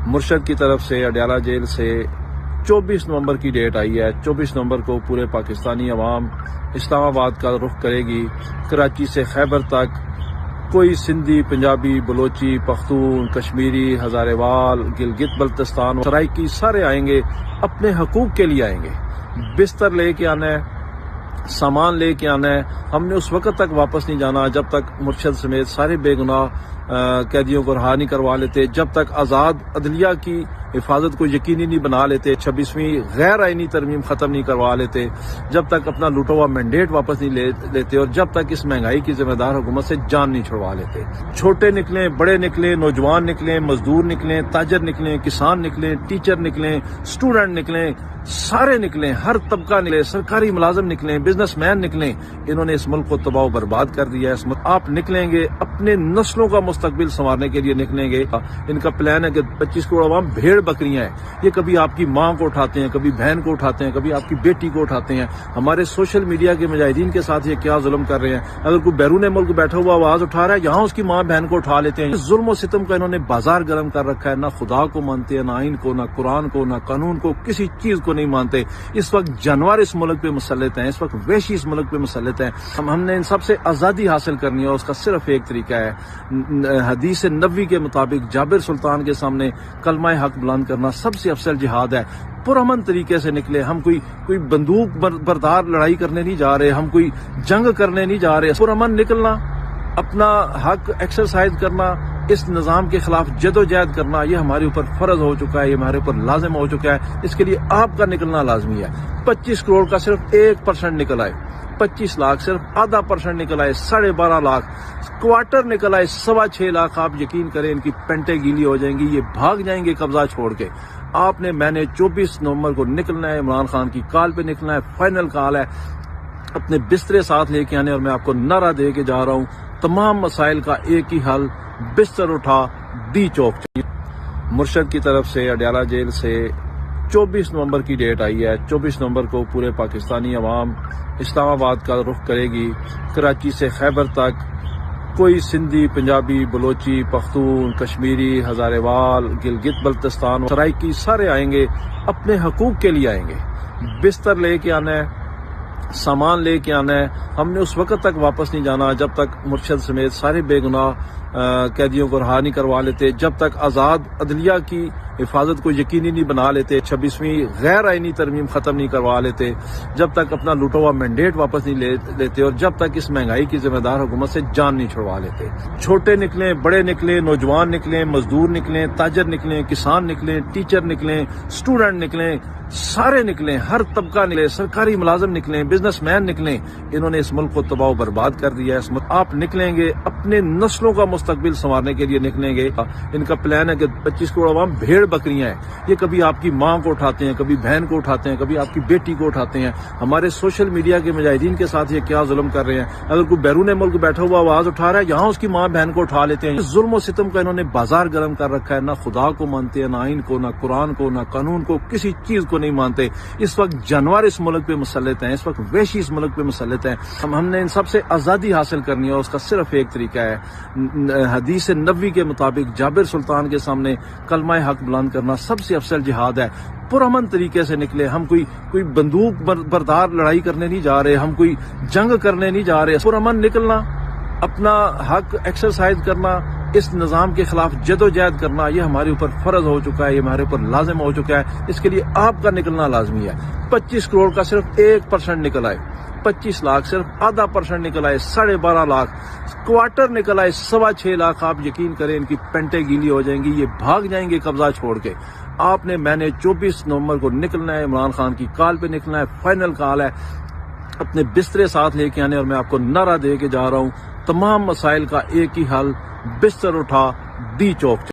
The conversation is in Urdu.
مرشد کی طرف سے اڈیالہ جیل سے 24 نومبر کی ڈیٹ آئی ہے۔ 24 نومبر کو پورے پاکستانی عوام اسلام آباد کا رخ کرے گی۔ کراچی سے خیبر تک کوئی سندھی، پنجابی، بلوچی، پختون، کشمیری، ہزارے وال، گلگت بلتستان، سرائکی سارے آئیں گے، اپنے حقوق کے لیے آئیں گے۔ بستر لے کے آنا ہے، سامان لے کے آنا ہے۔ ہم نے اس وقت تک واپس نہیں جانا جب تک مرشد سمیت سارے بے گناہ قیدیوں کو رہا نہیں کروا لیتے، جب تک آزاد عدلیہ کی حفاظت کو یقینی نہیں بنا لیتے، 26ویں غیر آئینی ترمیم ختم نہیں کروا لیتے، جب تک اپنا لوٹا ہوا مینڈیٹ واپس نہیں لیتے، اور جب تک اس مہنگائی کی ذمہ دار حکومت سے جان نہیں چھڑوا لیتے۔ چھوٹے نکلیں، بڑے نکلیں، نوجوان نکلیں، مزدور نکلیں، تاجر نکلیں، کسان نکلیں، ٹیچر نکلیں، اسٹوڈنٹ نکلیں، سارے نکلیں، ہر طبقہ نکلے، سرکاری ملازم نکلیں، بزنس مین نکلیں، انہوں نے اس ملک کو تباہ و برباد کر دیا ہے۔ اس ملک آپ نکلیں گے، اپنے نسلوں کا مستقبل سنوارنے کے لیے نکلیں گے۔ ان کا پلان ہے کہ 25 کروڑ عوام بھیڑ بکریاں ہیں، یہ کبھی آپ کی ماں کو اٹھاتے ہیں، کبھی بہن کو اٹھاتے ہیں، کبھی آپ کی بیٹی کو اٹھاتے ہیں۔ ہمارے سوشل میڈیا کے مجاہدین کے ساتھ یہ کیا ظلم کر رہے ہیں۔ اگر کوئی بیرون ملک بیٹھا ہوا آواز اٹھا رہا ہے، یہاں اس کی ماں بہن کو اٹھا لیتے ہیں۔ ظلم و ستم کا انہوں نے بازار گرم کر رکھا ہے، نہ خدا کو مانتے ہیں، نہ آئین کو، نہ قرآن کو، نہ قانون کو، کسی چیز کو نہیں مانتے۔ اس وقت جانور اس ملک پہ مسلط ہیں، اس وقت وحشی اس ملک پہ مسلط ہیں۔ ہم نے ان سب سے آزادی حاصل کرنی ہے، اس کا صرف ایک طریقہ ہے، حدیث نبوی کے مطابق جابر سلطان کے سامنے کلمہ حق بلند کرنا سب سے افضل جہاد ہے۔ پرامن طریقے سے نکلے، ہم کوئی بندوق بردار لڑائی کرنے نہیں جا رہے، ہم کوئی جنگ کرنے نہیں جا رہے۔ پرامن نکلنا، اپنا حق ایکسرسائز کرنا، اس نظام کے خلاف جد و جہد کرنا، یہ ہمارے اوپر فرض ہو چکا ہے، یہ ہمارے اوپر لازم ہو چکا ہے۔ اس کے لیے آپ کا نکلنا لازمی ہے۔ 25 کروڑ کا صرف 1% نکل آئے، 25 لاکھ صرف آدھا % نکل آئے، 12.5 لاکھ کوارٹر نکل آئے، 6.25 لاکھ۔ آپ یقین کریں ان کی پینٹیں گیلی ہو جائیں گی، یہ بھاگ جائیں گے قبضہ چھوڑ کے۔ میں نے 24 نومبر کو نکلنا ہے، عمران خان کی کال پہ نکلنا ہے، فائنل کال ہے۔ اپنے بسترے ساتھ لے کے آنے، اور میں آپ کو نعرہ دے کے جا رہا ہوں، تمام مسائل کا ایک ہی حل، بستر اٹھا دی چوک۔ مرشد کی طرف سے اڈیالہ جیل سے 24 نومبر کی ڈیٹ آئی ہے۔ 24 نومبر کو پورے پاکستانی عوام اسلام آباد کا رخ کرے گی۔ کراچی سے خیبر تک کوئی سندھی، پنجابی، بلوچی، پختون، کشمیری، ہزارے وال، گلگت بلتستان، سرائکی سارے آئیں گے، اپنے حقوق کے لیے آئیں گے۔ بستر لے کے آنا ہے، سامان لے کے آنا ہے۔ ہم نے اس وقت تک واپس نہیں جانا جب تک مرشد سمیت سارے بے گناہ قیدیوں کو رہا نہیں کروا لیتے، جب تک آزاد عدلیہ کی حفاظت کو یقینی نہیں بنا لیتے، 26ویں غیر آئینی ترمیم ختم نہیں کروا لیتے، جب تک اپنا لوٹا ہوا مینڈیٹ واپس نہیں لیتے، اور جب تک اس مہنگائی کی ذمہ دار حکومت سے جان نہیں چھڑوا لیتے۔ چھوٹے نکلیں، بڑے نکلیں، نوجوان نکلیں، مزدور نکلیں، تاجر نکلیں، کسان نکلیں، ٹیچر نکلیں، اسٹوڈنٹ نکلیں، سارے نکلیں، ہر طبقہ نکلے، سرکاری ملازم نکلیں، بزنس مین نکلیں، انہوں نے اس ملک کو تباہ و برباد کر دیا ہے۔ اس ملک آپ نکلیں گے، اپنے نسلوں کا مستقبل سنوارنے کے لیے نکلیں گے۔ ان کا پلان ہے کہ 25 کروڑ عوام بھیڑ بکریاں ہیں، یہ کبھی آپ کی ماں کو اٹھاتے ہیں، کبھی بہن کو اٹھاتے ہیں، کبھی آپ کی بیٹی کو اٹھاتے ہیں۔ ہمارے سوشل میڈیا کے مجاہدین کے ساتھ یہ کیا ظلم کر رہے ہیں۔ اگر کوئی بیرون ملک بیٹھا ہوا آواز اٹھا رہا ہے، یہاں اس کی ماں بہن کو اٹھا لیتے ہیں۔ ظلم و ستم کا انہوں نے بازار گرم کر رکھا ہے، نہ خدا کو مانتے ہیں، نہ آئین کو، نہ قرآن کو، نہ قانون کو، کسی چیز کو نہیں مانتے۔ اس وقت جانور اس ملک پہ مسلط ہیں، اس وقت وحشی اس ملک پہ مسلط ہیں۔ ہم نے ان سب سے آزادی حاصل کرنی ہے، اس کا صرف ایک طریقہ ہے، حدیث نبوی کے مطابق جابر سلطان کے سامنے کلمہ حق بلند کرنا سب سے افضل جہاد ہے۔ پرامن طریقے سے نکلے، ہم کوئی بندوق بردار لڑائی کرنے نہیں جا رہے، ہم کوئی جنگ کرنے نہیں جا رہے۔ پرامن نکلنا، اپنا حق ایکسرسائز کرنا، اس نظام کے خلاف جد و جہد کرنا، یہ ہمارے اوپر فرض ہو چکا ہے، یہ ہمارے اوپر لازم ہو چکا ہے۔ اس کے لیے آپ کا نکلنا لازمی ہے۔ 25 کروڑ کا صرف 1% نکل آئے، 25 لاکھ صرف آدھا % نکل آئے، 12.5 لاکھ کوارٹر نکل آئے، 6.25 لاکھ۔ آپ یقین کریں ان کی پینٹیں گیلی ہو جائیں گی، یہ بھاگ جائیں گے قبضہ چھوڑ کے۔ میں نے 24 نومبر کو نکلنا ہے، عمران خان کی کال پہ نکلنا ہے، فائنل کال ہے۔ اپنے بسترے ساتھ لے کے آنے، اور میں آپ کو نعرہ دے کے جا رہا ہوں، تمام مسائل کا ایک ہی حل، بستر اٹھا دی چوک۔